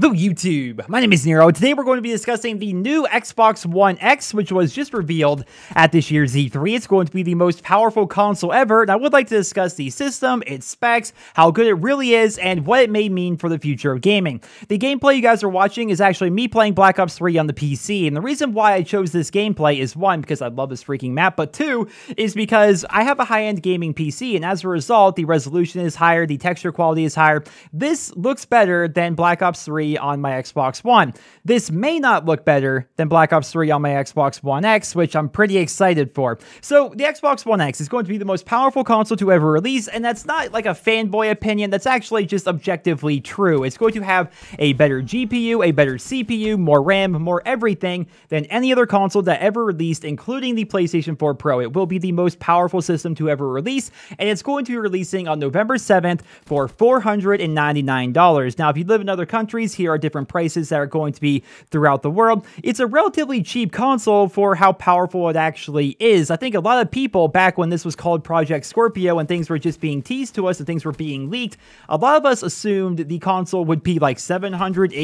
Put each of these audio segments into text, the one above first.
Hello YouTube, my name is Nero. Today we're going to be discussing the new Xbox One X, which was just revealed at this year's E3. It's going to be the most powerful console ever, and I would like to discuss the system, its specs, how good it really is, and what it may mean for the future of gaming. The gameplay you guys are watching is actually me playing Black Ops 3 on the PC, and the reason why I chose this gameplay is one, because I love this freaking map, but two, is because I have a high-end gaming PC, and as a result, the resolution is higher, the texture quality is higher. This looks better than Black Ops 3 on my Xbox One. This may not look better than Black Ops 3 on my Xbox One X, which I'm pretty excited for. So the Xbox One X is going to be the most powerful console to ever release, and that's not like a fanboy opinion, that's actually just objectively true. It's going to have a better GPU, a better CPU, more RAM, more everything than any other console that ever released, including the PlayStation 4 Pro. It will be the most powerful system to ever release, and it's going to be releasing on November 7th for $499. Now, if you live in other countries, here are different prices that are going to be throughout the world. It's a relatively cheap console for how powerful it actually is. I think a lot of people, back when this was called Project Scorpio and things were just being teased to us and things were being leaked, a lot of us assumed the console would be like $700,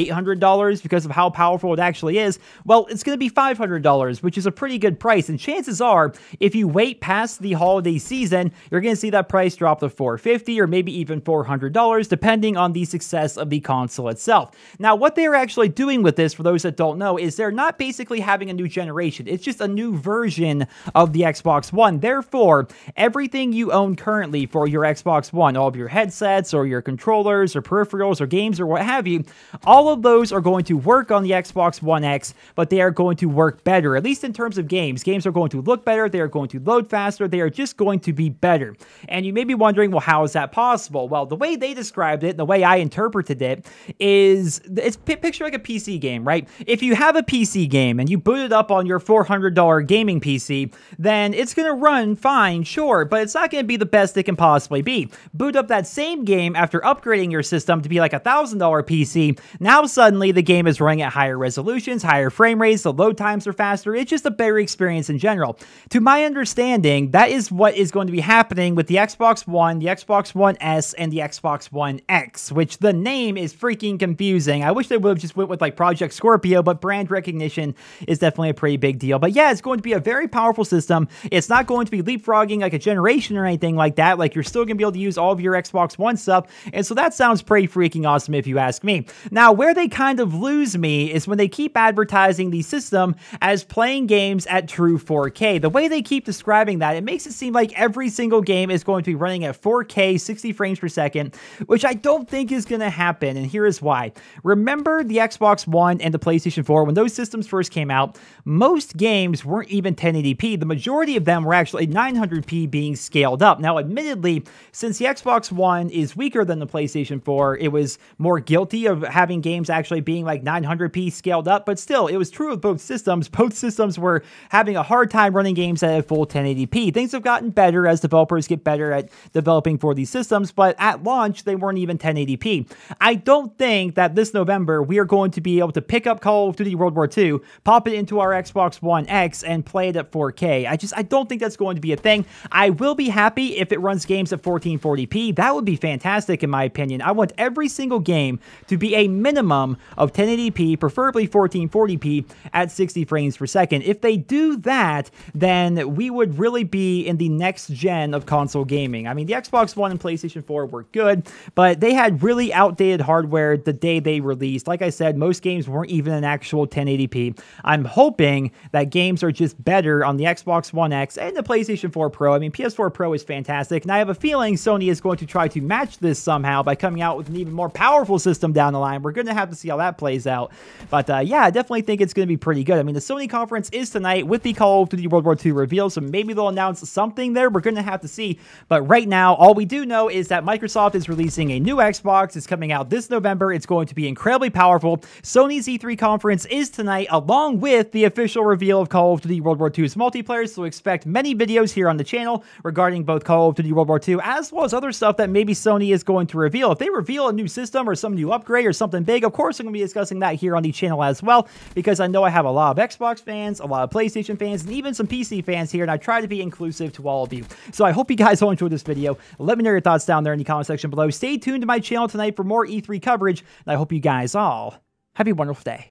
$800 because of how powerful it actually is. Well, it's going to be $500, which is a pretty good price. And chances are, if you wait past the holiday season, you're going to see that price drop to $450 or maybe even $400, depending on the success of the console itself. Now, what they're actually doing with this, for those that don't know, is they're not basically having a new generation. It's just a new version of the Xbox One. Therefore, everything you own currently for your Xbox One, all of your headsets or your controllers or peripherals or games or what have you, all of those are going to work on the Xbox One X, but they are going to work better, at least in terms of games. Games are going to look better, they are going to load faster, they are just going to be better. And you may be wondering, well, how is that possible? Well, the way they described it, the way I interpreted it, is it's picture like a PC game, right? If you have a PC game and you boot it up on your $400 gaming PC, then it's going to run fine, sure, but it's not going to be the best it can possibly be. Boot up that same game after upgrading your system to be like a $1,000 PC. Now suddenly the game is running at higher resolutions, higher frame rates, the load times are faster. It's just a better experience in general. To my understanding, that is what is going to be happening with the Xbox One, the Xbox One S, and the Xbox One X, which the name is freaking confusing. I wish they would have just went with like Project Scorpio, but brand recognition is definitely a pretty big deal. But yeah, it's going to be a very powerful system. It's not going to be leapfrogging like a generation or anything like that. Like, you're still going to be able to use all of your Xbox One stuff, and so that sounds pretty freaking awesome if you ask me. Now, where they kind of lose me is when they keep advertising the system as playing games at true 4K. The way they keep describing that, it makes it seem like every single game is going to be running at 4K, 60 frames per second, which I don't think is going to happen, and here is why. Remember the Xbox One and the PlayStation 4, when those systems first came out, most games weren't even 1080p. The majority of them were actually 900p being scaled up. Now, admittedly, since the Xbox One is weaker than the PlayStation 4, it was more guilty of having games actually being like 900p scaled up, but still, it was true of both systems. Both systems were having a hard time running games at a full 1080p. Things have gotten better as developers get better at developing for these systems, but at launch, they weren't even 1080p. I don't think that this November, we are going to be able to pick up Call of Duty World War II, pop it into our Xbox One X, and play it at 4K. I don't think that's going to be a thing. I will be happy if it runs games at 1440p. That would be fantastic in my opinion. I want every single game to be a minimum of 1080p, preferably 1440p at 60 frames per second. If they do that, then we would really be in the next gen of console gaming. I mean, the Xbox One and PlayStation 4 were good, but they had really outdated hardware the day they released. Like I said, most games weren't even an actual 1080p. I'm hoping that games are just better on the Xbox One X and the PlayStation 4 Pro. I mean, PS4 Pro is fantastic, and I have a feeling Sony is going to try to match this somehow by coming out with an even more powerful system down the line. We're going to have to see how that plays out. But yeah, I definitely think it's going to be pretty good. I mean, the Sony conference is tonight with the Call of Duty World War II reveal, so maybe they'll announce something there. We're going to have to see. But right now, all we do know is that Microsoft is releasing a new Xbox. It's coming out this November. It's going to be incredibly incredibly powerful. Sony's E3 conference is tonight, along with the official reveal of Call of Duty World War II's multiplayer, so expect many videos here on the channel regarding both Call of Duty World War II as well as other stuff that maybe Sony is going to reveal. If they reveal a new system or some new upgrade or something big, of course I'm going to be discussing that here on the channel as well, because I know I have a lot of Xbox fans, a lot of PlayStation fans, and even some PC fans here, and I try to be inclusive to all of you. So I hope you guys all enjoyed this video. Let me know your thoughts down there in the comment section below. Stay tuned to my channel tonight for more E3 coverage, and I hope you guys all have a wonderful day.